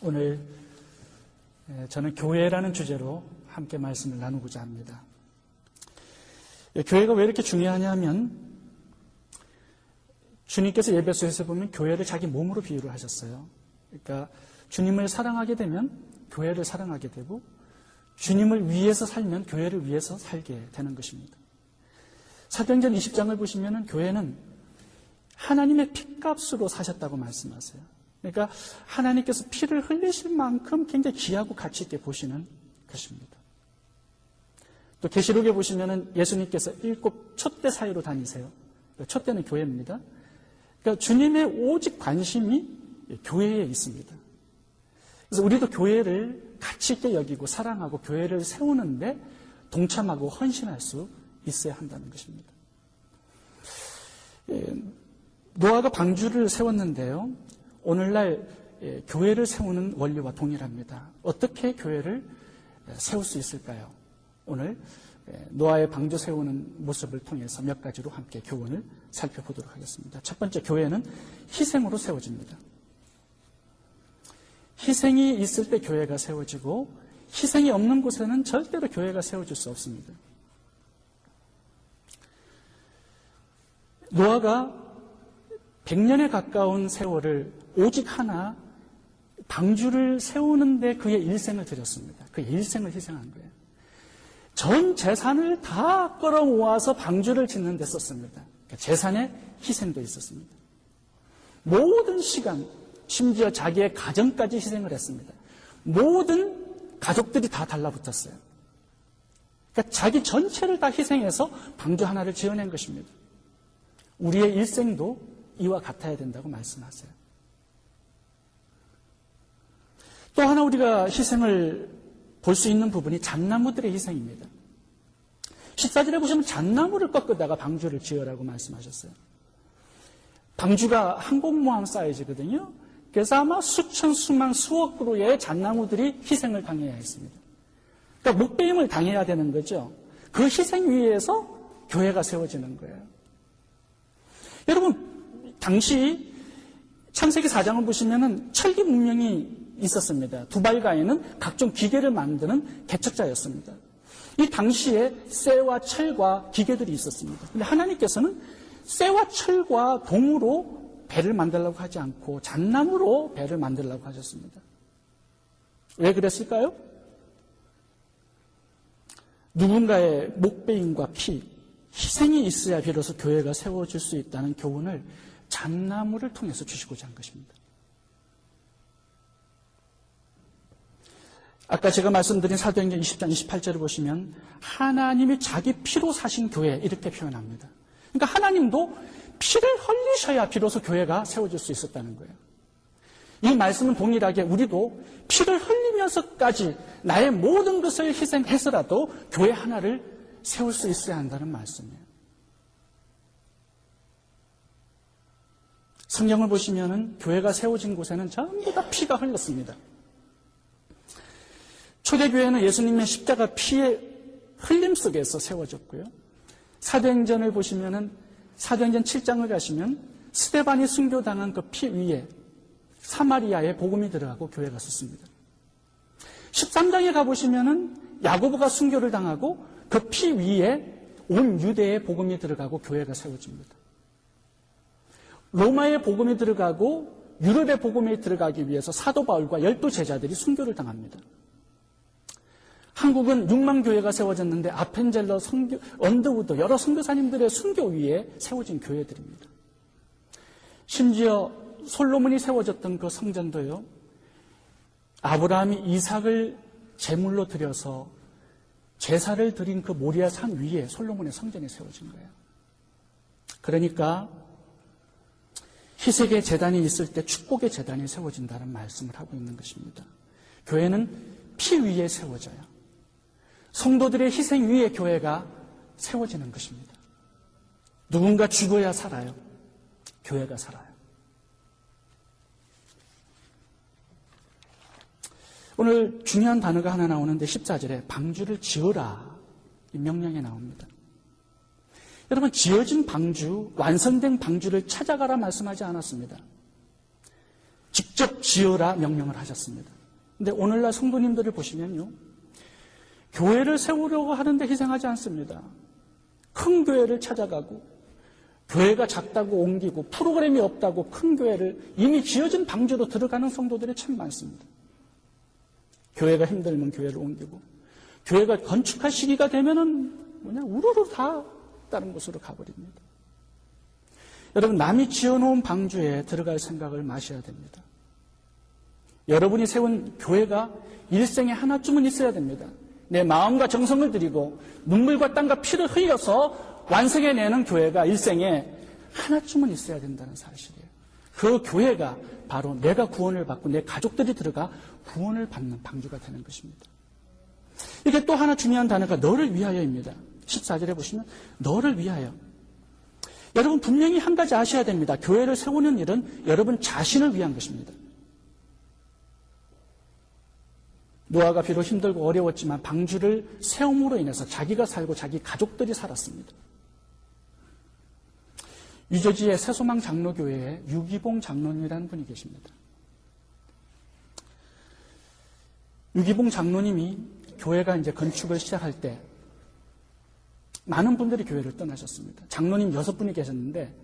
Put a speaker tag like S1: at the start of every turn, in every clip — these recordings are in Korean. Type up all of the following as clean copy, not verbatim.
S1: 오늘 저는 교회라는 주제로 함께 말씀을 나누고자 합니다. 교회가 왜 이렇게 중요하냐면 주님께서 예배소에서 보면 교회를 자기 몸으로 비유를 하셨어요. 그러니까 주님을 사랑하게 되면 교회를 사랑하게 되고 주님을 위해서 살면 교회를 위해서 살게 되는 것입니다. 사도행전 20장을 보시면 교회는 하나님의 핏값으로 사셨다고 말씀하세요. 그러니까 하나님께서 피를 흘리실 만큼 굉장히 귀하고 가치 있게 보시는 것입니다. 또 계시록에 보시면 예수님께서 7 촛대 사이로 다니세요. 촛대는 교회입니다. 그러니까 주님의 오직 관심이 교회에 있습니다. 그래서 우리도 교회를 가치 있게 여기고 사랑하고 교회를 세우는데 동참하고 헌신할 수 있어야 한다는 것입니다. 노아가 방주를 세웠는데요. 오늘날 교회를 세우는 원리와 동일합니다. 어떻게 교회를 세울 수 있을까요? 오늘 노아의 방주 세우는 모습을 통해서 몇 가지로 함께 교훈을 살펴보도록 하겠습니다. 첫 번째, 교회는 희생으로 세워집니다. 희생이 있을 때 교회가 세워지고 희생이 없는 곳에는 절대로 교회가 세워질 수 없습니다. 노아가 100년에 가까운 세월을 오직 하나 방주를 세우는데 그의 일생을 들였습니다. 그의 일생을 희생한 거예요. 전 재산을 다 끌어모아서 방주를 짓는 데 썼습니다. 그러니까 재산의 희생도 있었습니다. 모든 시간, 심지어 자기의 가정까지 희생을 했습니다. 모든 가족들이 다 달라붙었어요. 그러니까 자기 전체를 다 희생해서 방주 하나를 지어낸 것입니다. 우리의 일생도 이와 같아야 된다고 말씀하세요. 또 하나 우리가 희생을 볼 수 있는 부분이 잣나무들의 희생입니다. 14절에 보시면 잣나무를 꺾다가 방주를 지으라고 말씀하셨어요. 방주가 항공모함 사이즈거든요. 그래서 아마 수천, 수만, 수억 그루의 잣나무들이 희생을 당해야 했습니다. 그러니까 목배임을 당해야 되는 거죠. 그 희생 위에서 교회가 세워지는 거예요. 여러분, 당시 창세기 4장을 보시면은 철기 문명이 있었습니다. 두발가에는 각종 기계를 만드는 개척자였습니다. 이 당시에 쇠와 철과 기계들이 있었습니다. 그런데 하나님께서는 쇠와 철과 동으로 배를 만들려고 하지 않고 잣나무로 배를 만들려고 하셨습니다. 왜 그랬을까요? 누군가의 목배임과 피, 희생이 있어야 비로소 교회가 세워질 수 있다는 교훈을 잣나무를 통해서 주시고자 한 것입니다. 아까 제가 말씀드린 사도행전 20장 28절을 보시면 하나님이 자기 피로 사신 교회 이렇게 표현합니다. 그러니까 하나님도 피를 흘리셔야 비로소 교회가 세워질 수 있었다는 거예요. 이 말씀은 동일하게 우리도 피를 흘리면서까지 나의 모든 것을 희생해서라도 교회 하나를 세울 수 있어야 한다는 말씀이에요. 성경을 보시면은 교회가 세워진 곳에는 전부 다 피가 흘렀습니다. 초대교회는 예수님의 십자가 피의 흘림 속에서 세워졌고요. 사도행전을 보시면은 사도행전 7장을 가시면 스데반이 순교당한 그 피 위에 사마리아에 복음이 들어가고 교회가 섰습니다. 13장에 가보시면은 야고보가 순교를 당하고 그 피 위에 온 유대에 복음이 들어가고 교회가 세워집니다. 로마에 복음이 들어가고 유럽에 복음이 들어가기 위해서 사도 바울과 12 제자들이 순교를 당합니다. 한국은 6만 교회가 세워졌는데 아펜젤러, 언더우드 여러 선교사님들의 순교 위에 세워진 교회들입니다. 심지어 솔로몬이 세워졌던 그 성전도요. 아브라함이 이삭을 제물로 드려서 제사를 드린 그 모리아 산 위에 솔로몬의 성전이 세워진 거예요. 그러니까 희생의 제단이 있을 때 축복의 제단이 세워진다는 말씀을 하고 있는 것입니다. 교회는 피 위에 세워져요. 성도들의 희생 위에 교회가 세워지는 것입니다. 누군가 죽어야 살아요. 교회가 살아요. 오늘 중요한 단어가 하나 나오는데 14절에 방주를 지으라 이 명령에 나옵니다. 여러분, 지어진 방주, 완성된 방주를 찾아가라 말씀하지 않았습니다. 직접 지어라 명령을 하셨습니다. 근데 오늘날 성도님들을 보시면요, 교회를 세우려고 하는데 희생하지 않습니다. 큰 교회를 찾아가고, 교회가 작다고 옮기고, 프로그램이 없다고 큰 교회를 이미 지어진 방주로 들어가는 성도들이 참 많습니다. 교회가 힘들면 교회를 옮기고, 교회가 건축할 시기가 되면은 우르르 다 다른 곳으로 가버립니다. 여러분, 남이 지어놓은 방주에 들어갈 생각을 마셔야 됩니다. 여러분이 세운 교회가 일생에 하나쯤은 있어야 됩니다. 내 마음과 정성을 들이고 눈물과 땀과 피를 흘려서 완성해내는 교회가 일생에 하나쯤은 있어야 된다는 사실이에요. 그 교회가 바로 내가 구원을 받고 내 가족들이 들어가 구원을 받는 방주가 되는 것입니다. 이게 또 하나 중요한 단어가 너를 위하여입니다. 14절에 보시면 너를 위하여. 여러분, 분명히 한 가지 아셔야 됩니다. 교회를 세우는 일은 여러분 자신을 위한 것입니다. 노아가 비록 힘들고 어려웠지만 방주를 세움으로 인해서 자기가 살고 자기 가족들이 살았습니다. 유저지의 새소망 장로교회에 유기봉 장로님이라는 분이 계십니다. 유기봉 장로님이 교회가 이제 건축을 시작할 때 많은 분들이 교회를 떠나셨습니다. 장로님 6분이 계셨는데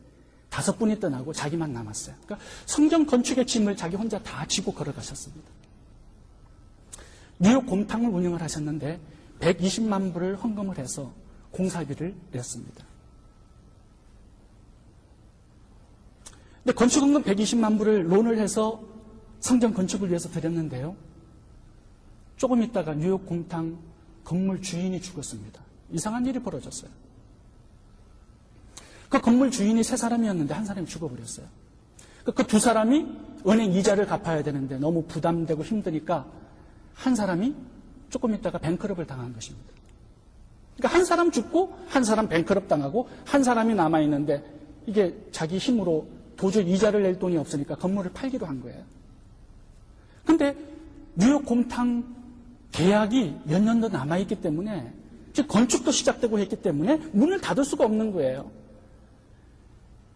S1: 5분이 떠나고 자기만 남았어요. 그러니까 성전 건축의 짐을 자기 혼자 다 지고 걸어가셨습니다. 뉴욕 곰탕을 운영을 하셨는데 120만 불을 헌금을 해서 공사비를 냈습니다. 근데 건축헌금 120만 불을 론을 해서 성전 건축을 위해서 드렸는데요. 조금 있다가 뉴욕 곰탕 건물 주인이 죽었습니다. 이상한 일이 벌어졌어요. 그 건물 주인이 3사람이었는데 한 사람이 죽어버렸어요. 그 2사람이 은행 이자를 갚아야 되는데 너무 부담되고 힘드니까 한 사람이 조금 있다가 뱅크럽을 당한 것입니다. 그러니까 한 사람 죽고 한 사람 뱅크럽 당하고 한 사람이 남아있는데 이게 자기 힘으로 도저히 이자를 낼 돈이 없으니까 건물을 팔기로 한 거예요. 근데 뉴욕 곰탕 계약이 몇 년도 남아있기 때문에 즉 건축도 시작되고 했기 때문에 문을 닫을 수가 없는 거예요.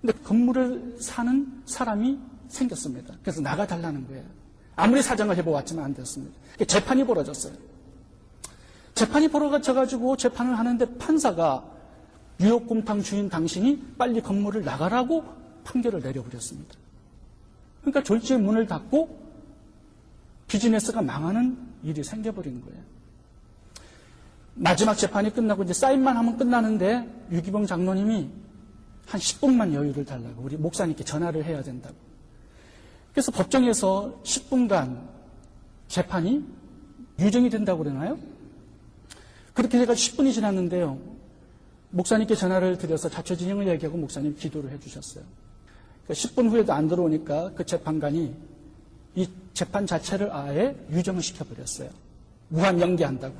S1: 근데 건물을 사는 사람이 생겼습니다. 그래서 나가달라는 거예요. 아무리 사정을 해보았지만 안 됐습니다. 재판이 벌어졌어요. 재판이 벌어져가지고 재판을 하는데 판사가 뉴욕 곰탕 주인 당신이 빨리 건물을 나가라고 판결을 내려버렸습니다. 그러니까 졸지에 문을 닫고 비즈니스가 망하는 일이 생겨버리는 거예요. 마지막 재판이 끝나고 이제 사인만 하면 끝나는데 유기봉 장로님이 한 10분만 여유를 달라고 우리 목사님께 전화를 해야 된다고. 그래서 법정에서 10분간 재판이 유정이 된다고 그러나요? 그렇게 해가지고 10분이 지났는데요. 목사님께 전화를 드려서 자초지종을 얘기하고 목사님 기도를 해주셨어요. 그러니까 10분 후에도 안 들어오니까 그 재판관이 이 재판 자체를 아예 유정을 시켜버렸어요. 무한 연기한다고.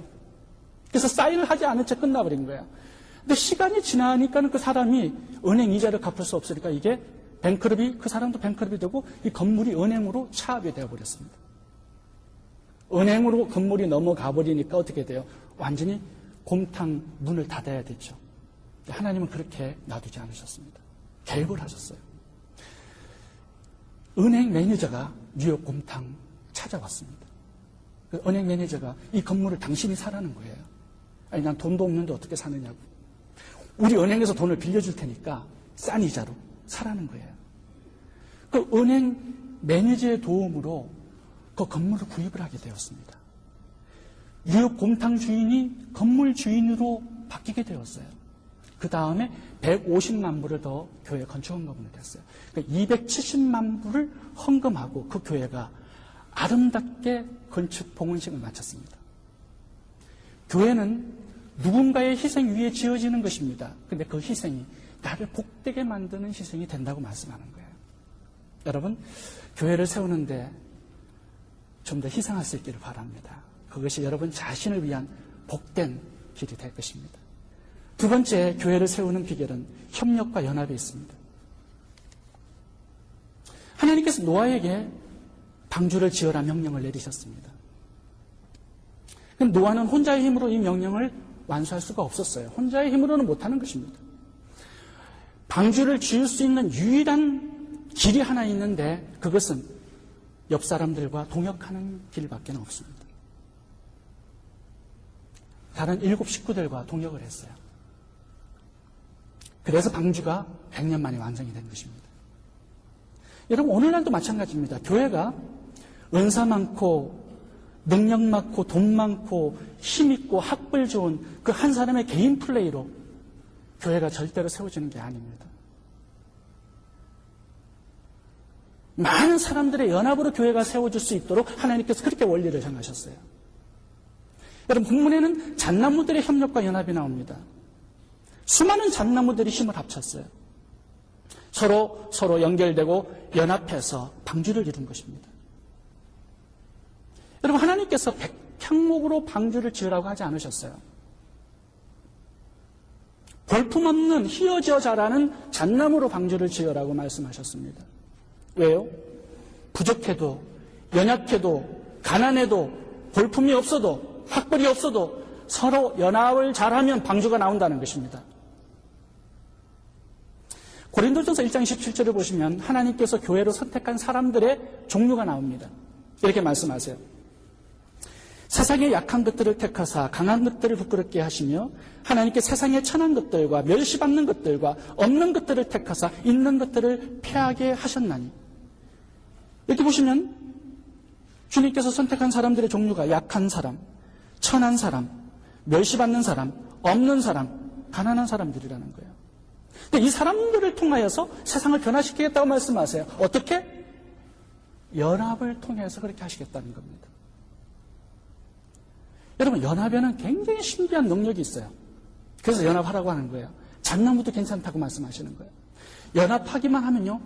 S1: 그래서 사인을 하지 않은 채 끝나버린 거야. 근데 시간이 지나니까는 그 사람이 은행 이자를 갚을 수 없으니까 이게 뱅크럽이, 그 사람도 뱅크럽이 되고 이 건물이 은행으로 차압이 되어버렸습니다. 은행으로 건물이 넘어가 버리니까 어떻게 돼요? 완전히 곰탕 문을 닫아야 되죠. 하나님은 그렇게 놔두지 않으셨습니다. 개입을 하셨어요. 은행 매니저가 뉴욕 곰탕 찾아왔습니다. 그 은행 매니저가 이 건물을 당신이 사라는 거예요. 아니, 난 돈도 없는데 어떻게 사느냐고. 우리 은행에서 돈을 빌려줄 테니까 싼 이자로 사라는 거예요. 그 은행 매니저의 도움으로 그 건물을 구입을 하게 되었습니다. 뉴욕 곰탕 주인이 건물 주인으로 바뀌게 되었어요. 그 다음에 150만 불을 더 교회 건축 헌금을 했어요. 그러니까 270만 불을 헌금하고 그 교회가 아름답게 건축 봉헌식을 마쳤습니다. 교회는 누군가의 희생 위에 지어지는 것입니다. 그런데 그 희생이 나를 복되게 만드는 희생이 된다고 말씀하는 거예요. 여러분, 교회를 세우는데 좀 더 희생할 수 있기를 바랍니다. 그것이 여러분 자신을 위한 복된 길이 될 것입니다. 두 번째, 교회를 세우는 비결은 협력과 연합에 있습니다. 하나님께서 노아에게 방주를 지어라 명령을 내리셨습니다. 노아는 혼자의 힘으로 이 명령을 완수할 수가 없었어요. 혼자의 힘으로는 못하는 것입니다. 방주를 지을 수 있는 유일한 길이 하나 있는데 그것은 옆 사람들과 동역하는 길밖에 없습니다. 다른 7 식구들과 동역을 했어요. 그래서 방주가 100년 만에 완성이 된 것입니다. 여러분, 오늘날도 마찬가지입니다. 교회가 은사 많고 능력 많고 돈 많고 힘 있고 학벌 좋은 그 한 사람의 개인 플레이로 교회가 절대로 세워지는 게 아닙니다. 많은 사람들의 연합으로 교회가 세워질 수 있도록 하나님께서 그렇게 원리를 정하셨어요. 여러분, 본문에는 잣나무들의 협력과 연합이 나옵니다. 수많은 잣나무들이 힘을 합쳤어요. 서로 연결되고 연합해서 방주를 이룬 것입니다. 여러분, 하나님께서 백향목으로 방주를 지으라고 하지 않으셨어요. 볼품없는 휘어져 자라는 잣나무로 방주를 지으라고 말씀하셨습니다. 왜요? 부족해도, 연약해도, 가난해도, 볼품이 없어도, 학벌이 없어도 서로 연합을 잘하면 방주가 나온다는 것입니다. 고린도전서 1장 27절을 보시면 하나님께서 교회로 선택한 사람들의 종류가 나옵니다. 이렇게 말씀하세요. 세상의 약한 것들을 택하사 강한 것들을 부끄럽게 하시며 하나님께 세상의 천한 것들과 멸시받는 것들과 없는 것들을 택하사 있는 것들을 패하게 하셨나니. 이렇게 보시면 주님께서 선택한 사람들의 종류가 약한 사람, 천한 사람, 멸시받는 사람, 없는 사람, 가난한 사람들이라는 거예요. 근데 이 사람들을 통하여서 세상을 변화시키겠다고 말씀하세요. 어떻게? 연합을 통해서 그렇게 하시겠다는 겁니다. 여러분, 연합에는 굉장히 신비한 능력이 있어요. 그래서 연합하라고 하는 거예요. 잣나무도 괜찮다고 말씀하시는 거예요. 연합하기만 하면요,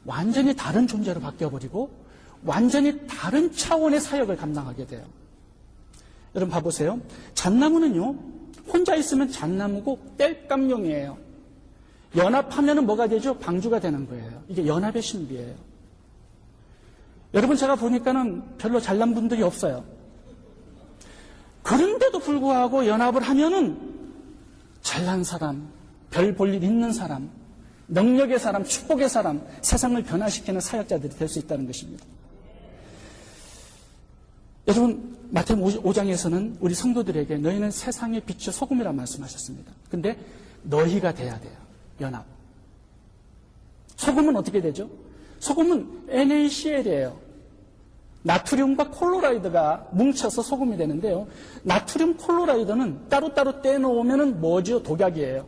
S1: 완전히 다른 존재로 바뀌어버리고 완전히 다른 차원의 사역을 감당하게 돼요. 여러분 봐보세요. 잣나무는요, 혼자 있으면 잣나무고 땔감용이에요. 연합하면 뭐가 되죠? 방주가 되는 거예요. 이게 연합의 신비예요. 여러분, 제가 보니까는 별로 잘난 분들이 없어요. 그런데도 불구하고 연합을 하면은 잘난 사람, 별 볼 일 있는 사람, 능력의 사람, 축복의 사람, 세상을 변화시키는 사역자들이 될 수 있다는 것입니다. 여러분, 마태복음 5장에서는 우리 성도들에게 너희는 세상의 빛의 소금이라 말씀하셨습니다. 근데 너희가 돼야 돼요. 연합. 소금은 어떻게 되죠? 소금은 NaCl이에요. 나트륨과 콜로라이드가 뭉쳐서 소금이 되는데요. 나트륨 콜로라이드는 따로따로 떼놓으면 뭐죠? 독약이에요.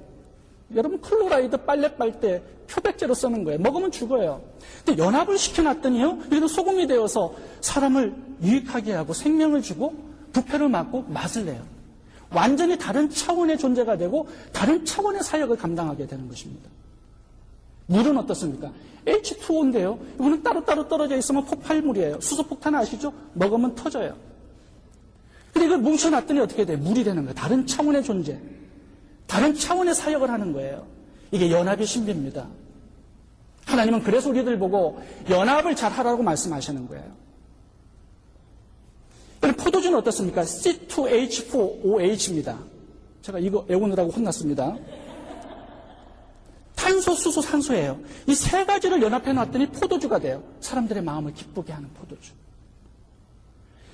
S1: 여러분, 콜로라이드 빨래 빨 때 표백제로 쓰는 거예요. 먹으면 죽어요. 근데 연합을 시켜놨더니요, 이런 소금이 되어서 사람을 유익하게 하고 생명을 주고 부패를 막고 맛을 내요. 완전히 다른 차원의 존재가 되고 다른 차원의 사역을 감당하게 되는 것입니다. 물은 어떻습니까? H2O인데요. 이거는 따로따로 떨어져 있으면 폭발물이에요. 수소폭탄 아시죠? 먹으면 터져요. 근데 이걸 뭉쳐놨더니 어떻게 돼요? 물이 되는 거예요. 다른 차원의 존재. 다른 차원의 사역을 하는 거예요. 이게 연합의 신비입니다. 하나님은 그래서 우리들 보고 연합을 잘 하라고 말씀하시는 거예요. 포도주는 어떻습니까? C2H4OH입니다. 제가 이거 외우느라고 혼났습니다. 탄소, 수소, 산소예요. 이 세 가지를 연합해 놨더니 포도주가 돼요. 사람들의 마음을 기쁘게 하는 포도주.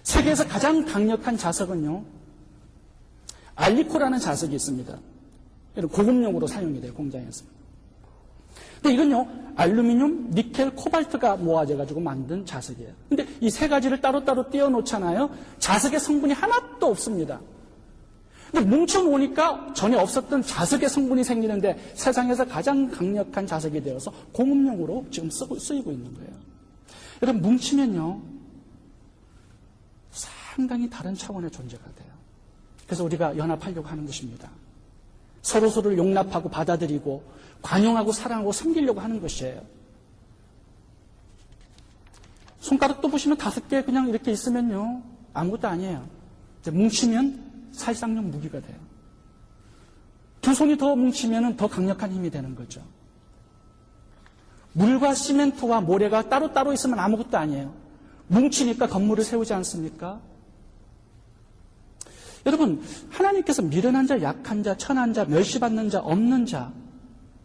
S1: 세계에서 가장 강력한 자석은요, 알리코라는 자석이 있습니다. 고급용으로 사용이 돼요, 공장에서. 근데 이건요, 알루미늄, 니켈, 코발트가 모아져가지고 만든 자석이에요. 근데 이 세 가지를 따로따로 띄워놓잖아요. 자석의 성분이 하나도 없습니다. 근데 뭉쳐놓으니까 전혀 없었던 자석의 성분이 생기는데 세상에서 가장 강력한 자석이 되어서 공업용으로 지금 쓰이고 있는 거예요. 여러분, 뭉치면요, 상당히 다른 차원의 존재가 돼요. 그래서 우리가 연합하려고 하는 것입니다. 서로서로를 용납하고 받아들이고 관용하고 사랑하고 섬기려고 하는 것이에요. 손가락도 보시면 5개 그냥 이렇게 있으면요, 아무것도 아니에요. 뭉치면 살상용 무기가 돼요. 두 손이 더 뭉치면 더 강력한 힘이 되는 거죠. 물과 시멘트와 모래가 따로따로 있으면 아무것도 아니에요. 뭉치니까 건물을 세우지 않습니까? 여러분, 하나님께서 미련한 자, 약한 자, 천한 자, 멸시받는 자, 없는 자,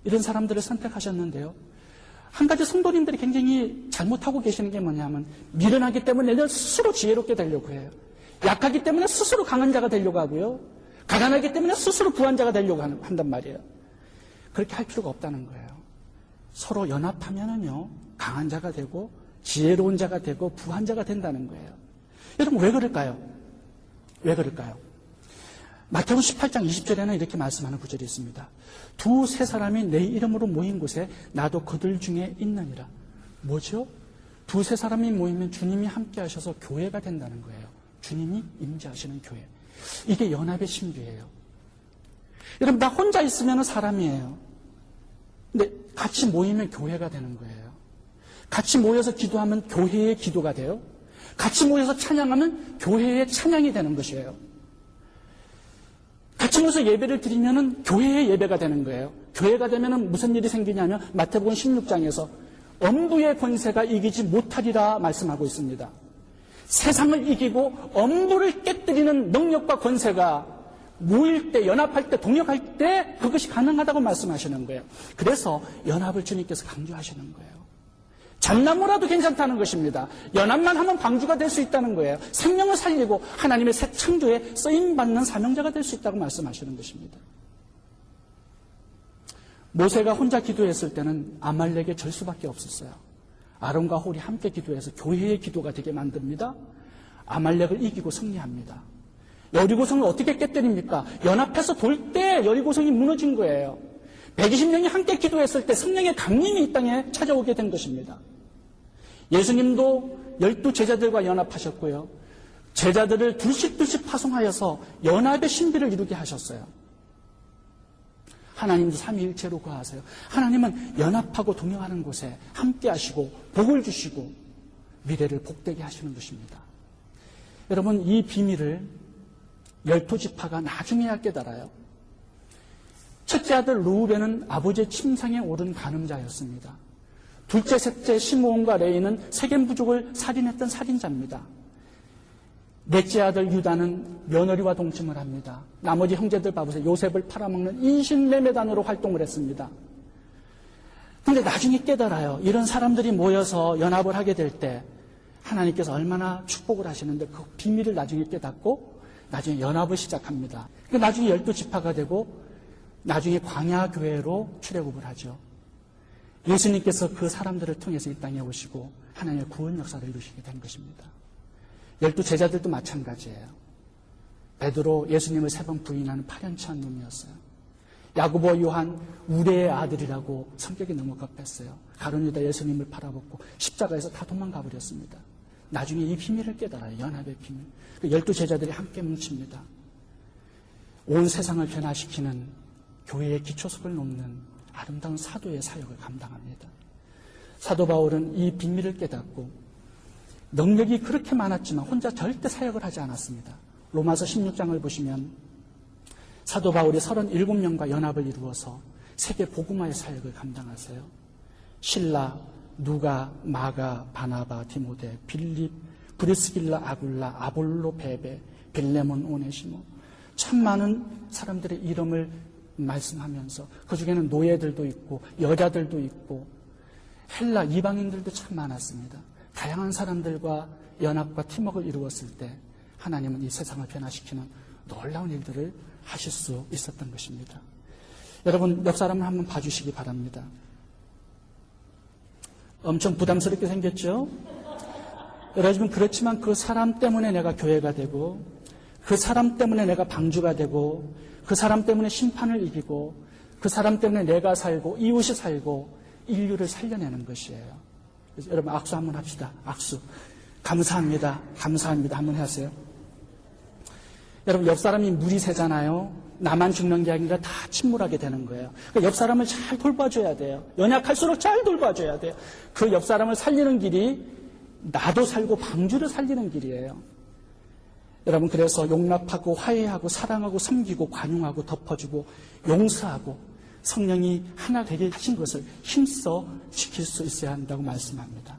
S1: 이런 사람들을 선택하셨는데요. 한 가지 성도님들이 굉장히 잘못하고 계시는 게 뭐냐면 미련하기 때문에 늘 스스로 지혜롭게 되려고 해요. 약하기 때문에 스스로 강한 자가 되려고 하고요. 가난하기 때문에 스스로 부한 자가 되려고 한단 말이에요. 그렇게 할 필요가 없다는 거예요. 서로 연합하면은요, 강한 자가 되고 지혜로운 자가 되고 부한 자가 된다는 거예요. 여러분 왜 그럴까요? 왜 그럴까요? 마태복음 18장 20절에는 이렇게 말씀하는 구절이 있습니다. 두세 사람이 내 이름으로 모인 곳에 나도 그들 중에 있느니라. 뭐죠? 두세 사람이 모이면 주님이 함께 하셔서 교회가 된다는 거예요. 주님이 임재하시는 교회. 이게 연합의 신비예요. 여러분 나 혼자 있으면 사람이에요. 근데 같이 모이면 교회가 되는 거예요. 같이 모여서 기도하면 교회의 기도가 돼요. 같이 모여서 찬양하면 교회의 찬양이 되는 것이에요. 같이 모여서 예배를 드리면 교회의 예배가 되는 거예요. 교회가 되면 무슨 일이 생기냐면 마태복음 16장에서 엄부의 권세가 이기지 못하리라 말씀하고 있습니다. 세상을 이기고 엄부를 깨뜨리는 능력과 권세가 모일 때, 연합할 때, 동역할 때 그것이 가능하다고 말씀하시는 거예요. 그래서 연합을 주님께서 강조하시는 거예요. 잠나무라도 괜찮다는 것입니다. 연합만 하면 방주가 될 수 있다는 거예요. 생명을 살리고 하나님의 새 창조에 쓰임받는 사명자가 될 수 있다고 말씀하시는 것입니다. 모세가 혼자 기도했을 때는 아말렉에 질 수밖에 없었어요. 아론과 홀이 함께 기도해서 교회의 기도가 되게 만듭니다. 아말렉을 이기고 승리합니다. 여리고성을 어떻게 깨뜨립니까? 연합해서 돌 때 여리고성이 무너진 거예요. 120명이 함께 기도했을 때 성령의 강림이 이 땅에 찾아오게 된 것입니다. 예수님도 12 제자들과 연합하셨고요. 제자들을 둘씩 파송하여서 연합의 신비를 이루게 하셨어요. 하나님도 삼위일체로 거하세요. 하나님은 연합하고 동행하는 곳에 함께 하시고 복을 주시고 미래를 복되게 하시는 것입니다. 여러분 이 비밀을 12지파가 나중에야 깨달아요. 첫째 아들 루벤은 아버지의 침상에 오른 간음자였습니다. 둘째, 셋째 시므온과 레위는 세겜 부족을 살인했던 살인자입니다. 넷째 아들 유다는 며느리와 동침을 합니다. 나머지 형제들 봐보세요. 요셉을 팔아먹는 인신매매단으로 활동을 했습니다. 그런데 나중에 깨달아요. 이런 사람들이 모여서 연합을 하게 될 때 하나님께서 얼마나 축복을 하시는데 그 비밀을 나중에 깨닫고 나중에 연합을 시작합니다. 나중에 12지파가 되고 나중에 광야교회로 출애굽을 하죠. 예수님께서 그 사람들을 통해서 이 땅에 오시고 하나님의 구원 역사를 이루시게 된 것입니다. 12 제자들도 마찬가지예요. 베드로 예수님을 3번 부인하는 파렴치한 놈이었어요. 야고보 요한 우레의 아들이라고 성격이 너무 급했어요. 가룟 유다 예수님을 팔아먹고 십자가에서 다 도망가 버렸습니다. 나중에 이 비밀을 깨달아요. 연합의 비밀. 12 제자들이 함께 뭉칩니다. 온 세상을 변화시키는 교회의 기초석을 놓는 아름다운 사도의 사역을 감당합니다. 사도 바울은 이 비밀을 깨닫고 능력이 그렇게 많았지만 혼자 절대 사역을 하지 않았습니다. 로마서 16장을 보시면 사도 바울이 37명과 연합을 이루어서 세계 복음화의 사역을 감당하세요. 실라, 누가, 마가, 바나바, 디모데, 빌립, 브리스길라, 아굴라, 아볼로, 베베, 빌레몬, 오네시모 참 많은 사람들의 이름을 말씀하면서 그 중에는 노예들도 있고 여자들도 있고 헬라 이방인들도 참 많았습니다. 다양한 사람들과 연합과 팀워크를 이루었을 때 하나님은 이 세상을 변화시키는 놀라운 일들을 하실 수 있었던 것입니다. 여러분 옆 사람을 한번 봐주시기 바랍니다. 엄청 부담스럽게 생겼죠? 여러분 그렇지만 그 사람 때문에 내가 교회가 되고 그 사람 때문에 내가 방주가 되고 그 사람 때문에 심판을 이기고 그 사람 때문에 내가 살고 이웃이 살고 인류를 살려내는 것이에요. 그래서 여러분 악수 한번 합시다. 악수. 감사합니다. 감사합니다. 한번 하세요. 여러분 옆 사람이 물이 새잖아요. 나만 죽는 게 아니라 다 침몰하게 되는 거예요. 그러니까 옆 사람을 잘 돌봐줘야 돼요. 연약할수록 잘 돌봐줘야 돼요. 그 옆 사람을 살리는 길이 나도 살고 방주를 살리는 길이에요. 여러분 그래서 용납하고 화해하고 사랑하고 섬기고 관용하고 덮어주고 용서하고 성령이 하나 되게 하신 것을 힘써 지킬 수 있어야 한다고 말씀합니다.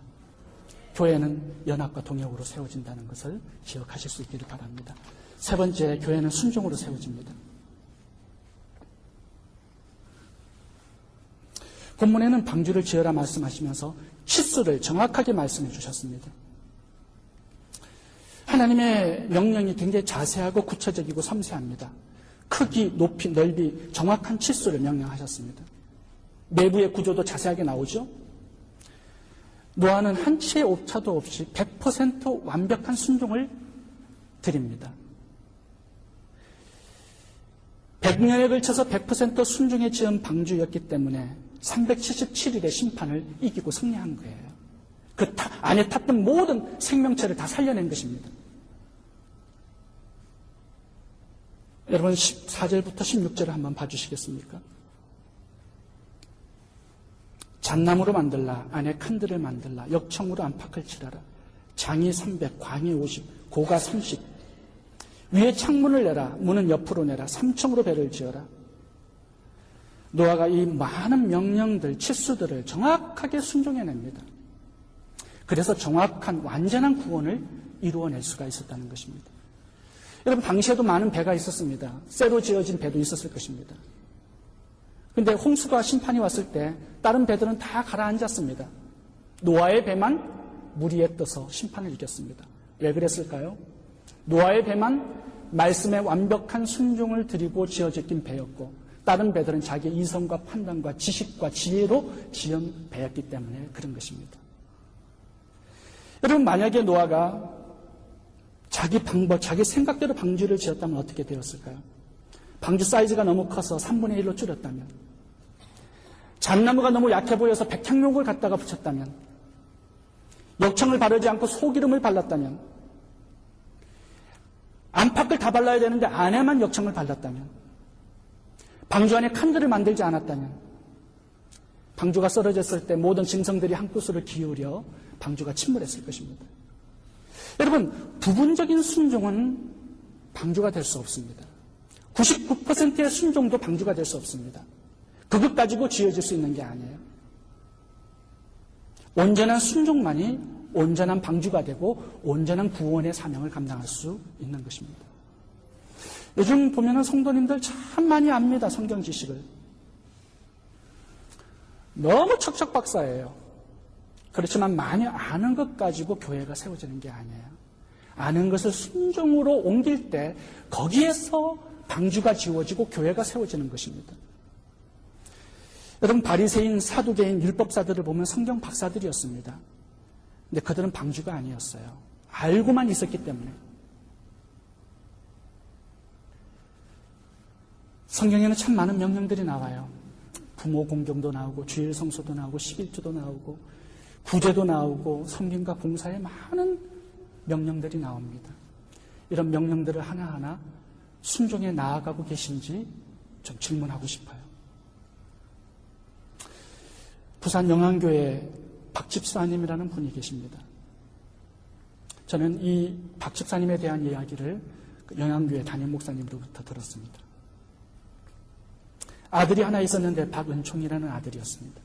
S1: 교회는 연합과 동역으로 세워진다는 것을 기억하실 수 있기를 바랍니다. 세 번째, 교회는 순종으로 세워집니다. 본문에는 방주를 지어라 말씀하시면서 치수를 정확하게 말씀해 주셨습니다. 하나님의 명령이 굉장히 자세하고 구체적이고 섬세합니다. 크기, 높이, 넓이, 정확한 치수를 명령하셨습니다. 내부의 구조도 자세하게 나오죠. 노아는 한 치의 오차도 없이 100% 완벽한 순종을 드립니다. 100년에 걸쳐서 100% 순종에 지은 방주였기 때문에 377일의 심판을 이기고 승리한 거예요. 그 안에 탔던 모든 생명체를 다 살려낸 것입니다. 여러분 14절부터 16절을 한번 봐주시겠습니까? 잣나무로 만들라, 안에 칸들을 만들라, 역청으로 안팎을 칠하라. 장이 300, 광이 50, 고가 30. 위에 창문을 내라, 문은 옆으로 내라, 3층으로 배를 지어라. 노아가 이 많은 명령들, 치수들을 정확하게 순종해냅니다. 그래서 정확한 완전한 구원을 이루어낼 수가 있었다는 것입니다. 여러분 당시에도 많은 배가 있었습니다. 쇠로 지어진 배도 있었을 것입니다. 그런데 홍수가 심판이 왔을 때 다른 배들은 다 가라앉았습니다. 노아의 배만 물 위에 떠서 심판을 이겼습니다. 왜 그랬을까요? 노아의 배만 말씀에 완벽한 순종을 드리고 지어진 배였고 다른 배들은 자기의 이성과 판단과 지식과 지혜로 지은 배였기 때문에 그런 것입니다. 여러분 만약에 노아가 자기 방법, 자기 생각대로 방주를 지었다면 어떻게 되었을까요? 방주 사이즈가 너무 커서 3분의 1로 줄였다면, 잣나무가 너무 약해 보여서 백향목을 갖다가 붙였다면, 역청을 바르지 않고 소기름을 발랐다면, 안팎을 다 발라야 되는데 안에만 역청을 발랐다면, 방주 안에 칸들을 만들지 않았다면, 방주가 쓰러졌을 때 모든 짐승들이 한 곳으로 기울여 방주가 침몰했을 것입니다. 여러분, 부분적인 순종은 방주가 될 수 없습니다. 99%의 순종도 방주가 될 수 없습니다. 그것 가지고 지어질 수 있는 게 아니에요. 온전한 순종만이 온전한 방주가 되고 온전한 구원의 사명을 감당할 수 있는 것입니다. 요즘 보면은 성도님들 참 많이 압니다. 성경 지식을. 너무 척척박사예요. 그렇지만 많이 아는 것 가지고 교회가 세워지는 게 아니에요. 아는 것을 순종으로 옮길 때 거기에서 방주가 지워지고 교회가 세워지는 것입니다. 여러분 바리새인, 사두개인, 율법사들을 보면 성경 박사들이었습니다. 근데 그들은 방주가 아니었어요. 알고만 있었기 때문에. 성경에는 참 많은 명령들이 나와요. 부모 공경도 나오고 주일 성소도 나오고 11조도 나오고 구제도 나오고 섬김과 봉사에 많은 명령들이 나옵니다. 이런 명령들을 하나하나 순종해 나아가고 계신지 좀 질문하고 싶어요. 부산 영안교회 박 집사님이라는 분이 계십니다. 저는 이 박 집사님에 대한 이야기를 영안교회 담임 목사님으로부터 들었습니다. 아들이 하나 있었는데 박은총이라는 아들이었습니다.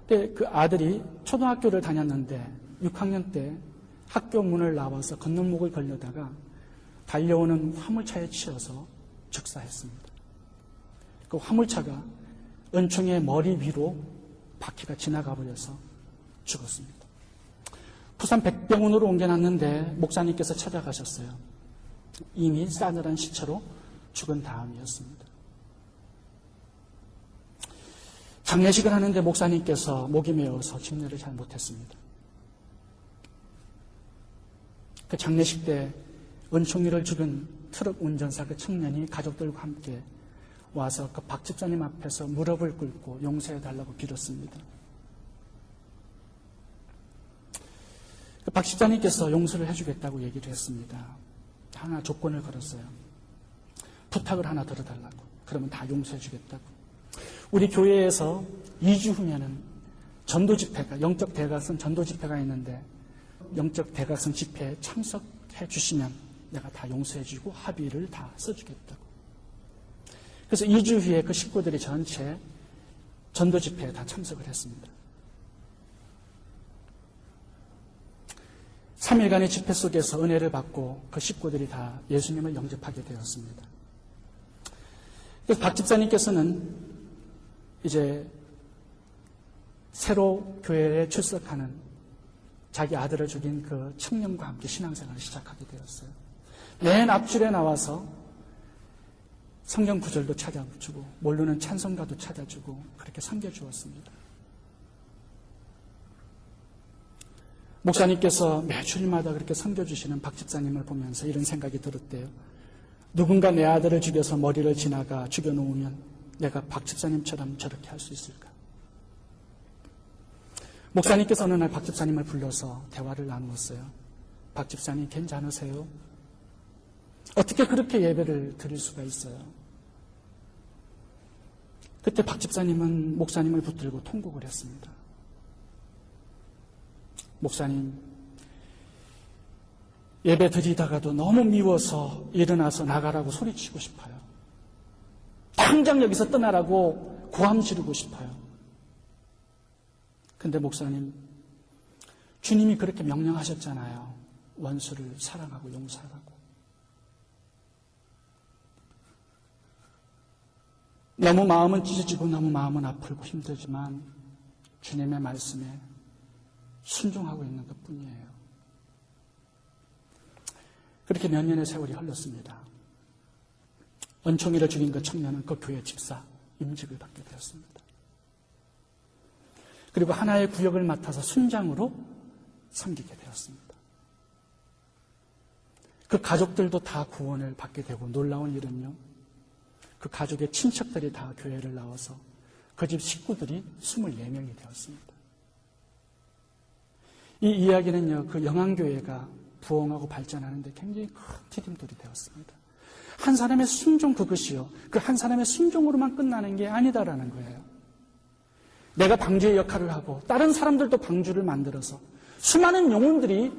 S1: 근데 그 아들이 초등학교를 다녔는데 6학년 때 학교 문을 나와서 건너목을 걸려다가 달려오는 화물차에 치여서 즉사했습니다. 그 화물차가 은총의 머리 위로 바퀴가 지나가 버려서 죽었습니다. 부산 백병원으로 옮겨놨는데 목사님께서 찾아가셨어요. 이미 싸늘한 시체로 죽은 다음이었습니다. 장례식을 하는데 목사님께서 목이 메어서 집례를 잘 못했습니다. 그 장례식 때 은총이를 죽은 트럭 운전사 그 청년이 가족들과 함께 와서 그 박 집사님 앞에서 무릎을 꿇고 용서해달라고 빌었습니다. 그 박 집사님께서 용서를 해주겠다고 얘기를 했습니다. 하나 조건을 걸었어요. 부탁을 하나 들어달라고. 그러면 다 용서해주겠다고. 우리 교회에서 2주 후면은 전도 집회가, 영적 대각선 전도 집회가 있는데 영적 대각선 집회에 참석해 주시면 내가 다 용서해주고 합의를 다 써주겠다고. 그래서 2주 후에 그 식구들이 전체 전도 집회에 다 참석을 했습니다. 3일간의 집회 속에서 은혜를 받고 그 식구들이 다 예수님을 영접하게 되었습니다. 그래서 박 집사님께서는 이제 새로 교회에 출석하는 자기 아들을 죽인 그 청년과 함께 신앙생활을 시작하게 되었어요. 맨 앞줄에 나와서 성경 구절도 찾아주고 모르는 찬송가도 찾아주고 그렇게 섬겨주었습니다. 목사님께서 매주일마다 그렇게 섬겨주시는 박 집사님을 보면서 이런 생각이 들었대요. 누군가 내 아들을 죽여서 머리를 지나가 죽여놓으면 내가 박 집사님처럼 저렇게 할 수 있을까? 목사님께서 어느 날 박 집사님을 불러서 대화를 나누었어요. 박 집사님 괜찮으세요? 어떻게 그렇게 예배를 드릴 수가 있어요? 그때 박 집사님은 목사님을 붙들고 통곡을 했습니다. 목사님, 예배 드리다가도 너무 미워서 일어나서 나가라고 소리치고 싶어요. 당장 여기서 떠나라고 고함 지르고 싶어요. 근데 목사님, 주님이 그렇게 명령하셨잖아요. 원수를 사랑하고 용서하라고. 너무 마음은 찢어지고 너무 마음은 아프고 힘들지만 주님의 말씀에 순종하고 있는 것뿐이에요. 그렇게 몇 년의 세월이 흘렀습니다. 은총이를 죽인 그 청년은 그 교회 집사 임직을 받게 되었습니다. 그리고 하나의 구역을 맡아서 순장으로 섬기게 되었습니다. 그 가족들도 다 구원을 받게 되고 놀라운 일은요. 그 가족의 친척들이 다 교회를 나와서 그 집 식구들이 24명이 되었습니다. 이 이야기는요. 그 영안교회가 부흥하고 발전하는데 굉장히 큰 디딤돌이 되었습니다. 한 사람의 순종 그것이요. 그 한 사람의 순종으로만 끝나는 게 아니다라는 거예요. 내가 방주의 역할을 하고 다른 사람들도 방주를 만들어서 수많은 영혼들이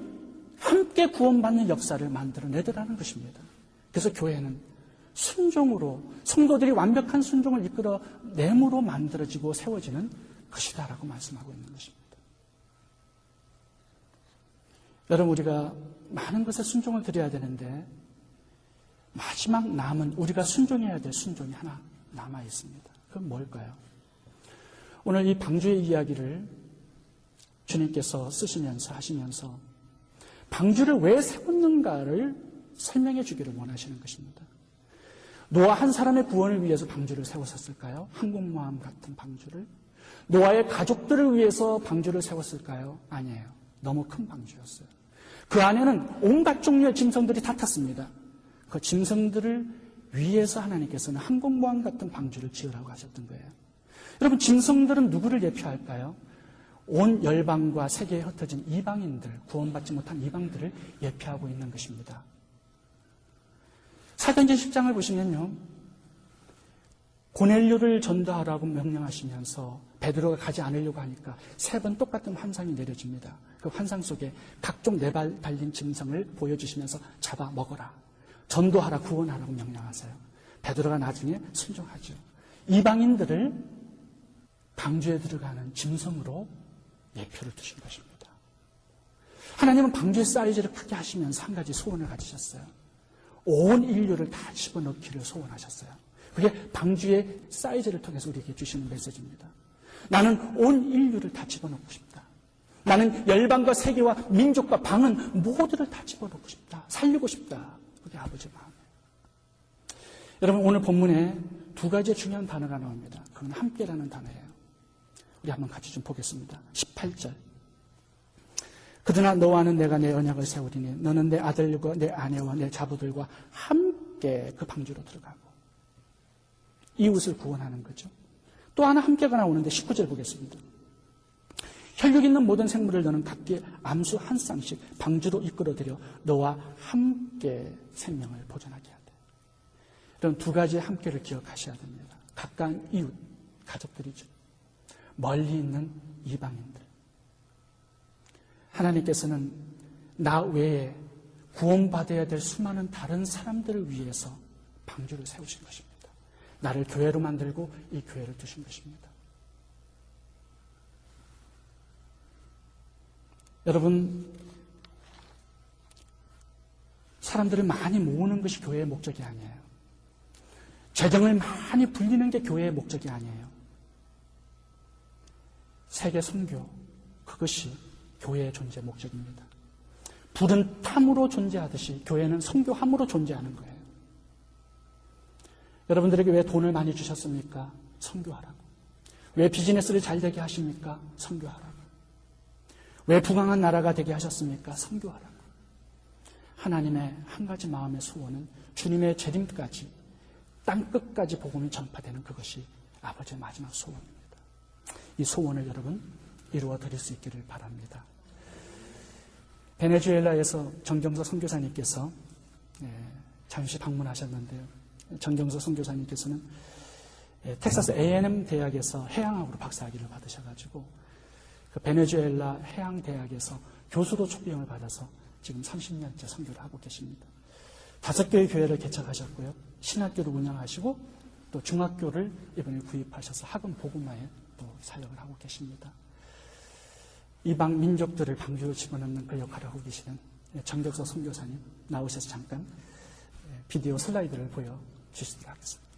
S1: 함께 구원받는 역사를 만들어내더라는 것입니다. 그래서 교회는 순종으로 성도들이 완벽한 순종을 이끌어내므로 만들어지고 세워지는 것이다라고 말씀하고 있는 것입니다. 여러분, 우리가 많은 것에 순종을 드려야 되는데 마지막 남은 우리가 순종해야 될 순종이 하나 남아 있습니다. 그건 뭘까요? 오늘 이 방주의 이야기를 주님께서 쓰시면서 하시면서 방주를 왜 세웠는가를 설명해 주기를 원하시는 것입니다. 노아 한 사람의 구원을 위해서 방주를 세웠었을까요? 항공모함 같은 방주를? 노아의 가족들을 위해서 방주를 세웠을까요? 아니에요. 너무 큰 방주였어요. 그 안에는 온갖 종류의 짐승들이 다 탔습니다. 그 짐승들을 위해서 하나님께서는 항공모함 같은 방주를 지으라고 하셨던 거예요. 여러분, 짐승들은 누구를 예표할까요? 온 열방과 세계에 흩어진 이방인들, 구원받지 못한 이방들을 예표하고 있는 것입니다. 사도행전 10장을 보시면요. 고넬료를 전도하라고 명령하시면서 베드로가 가지 않으려고 하니까 3번 똑같은 환상이 내려집니다. 그 환상 속에 각종 4발 달린 짐승을 보여주시면서 잡아 먹어라. 전도하라, 구원하라고 명령하세요. 베드로가 나중에 순종하죠. 이방인들을 방주에 들어가는 짐승으로 예표를 두신 것입니다. 하나님은 방주의 사이즈를 크게 하시면서 한 가지 소원을 가지셨어요. 온 인류를 다 집어넣기를 소원하셨어요. 그게 방주의 사이즈를 통해서 우리에게 주시는 메시지입니다. 나는 온 인류를 다 집어넣고 싶다. 나는 열방과 세계와 민족과 방은 모두를 다 집어넣고 싶다. 살리고 싶다. 그게 아버지의 마음이에요. 여러분, 오늘 본문에 2가지의 중요한 단어가 나옵니다. 그건 함께라는 단어예요. 우리 한번 같이 좀 보겠습니다. 18절. 그러나 너와는 내가 내 언약을 세우리니 너는 내 아들과 내 아내와 내 자부들과 함께 그 방주로 들어가고. 이웃을 구원하는 거죠. 또 하나 함께가 나오는데 19절 보겠습니다. 혈육 있는 모든 생물을 너는 각기 암수 한 쌍씩 방주로 이끌어들여 너와 함께 생명을 보존하게 하되. 이런 2가지의 함께를 기억하셔야 됩니다. 가까운 이웃, 가족들이죠. 멀리 있는 이방인들. 하나님께서는 나 외에 구원받아야 될 수많은 다른 사람들을 위해서 방주를 세우신 것입니다. 나를 교회로 만들고 이 교회를 두신 것입니다. 여러분, 사람들을 많이 모으는 것이 교회의 목적이 아니에요. 재정을 많이 불리는 게 교회의 목적이 아니에요. 세계 선교, 그것이 교회의 존재 목적입니다. 불은 탐으로 존재하듯이 교회는 선교함으로 존재하는 거예요. 여러분들에게 왜 돈을 많이 주셨습니까? 선교하라고. 왜 비즈니스를 잘 되게 하십니까? 선교하라고. 왜 부강한 나라가 되게 하셨습니까? 선교하라고. 하나님의 한 가지 마음의 소원은 주님의 재림까지 땅끝까지 복음이 전파되는 그것이 아버지의 마지막 소원입니다. 이 소원을 여러분 이루어 드릴 수 있기를 바랍니다. 베네수엘라에서 정경서 선교사님께서 잠시 방문하셨는데요. 정경서 선교사님께서는 텍사스 A&M 대학에서 해양학으로 박사학위를 받으셔가지고 그 베네수엘라 해양대학에서 교수도 초빙을 받아서 지금 30년째 선교를 하고 계십니다. 5개의 교회를 개척하셨고요. 신학교를 운영하시고 또 중학교를 이번에 구입하셔서 학원 복음화에 또 사역을 하고 계십니다. 이방 민족들을 방주로 집어넣는 그 역할을 하고 계시는 정경서 선교사님 나오셔서 잠깐 비디오 슬라이드를 보여주시도록 하겠습니다.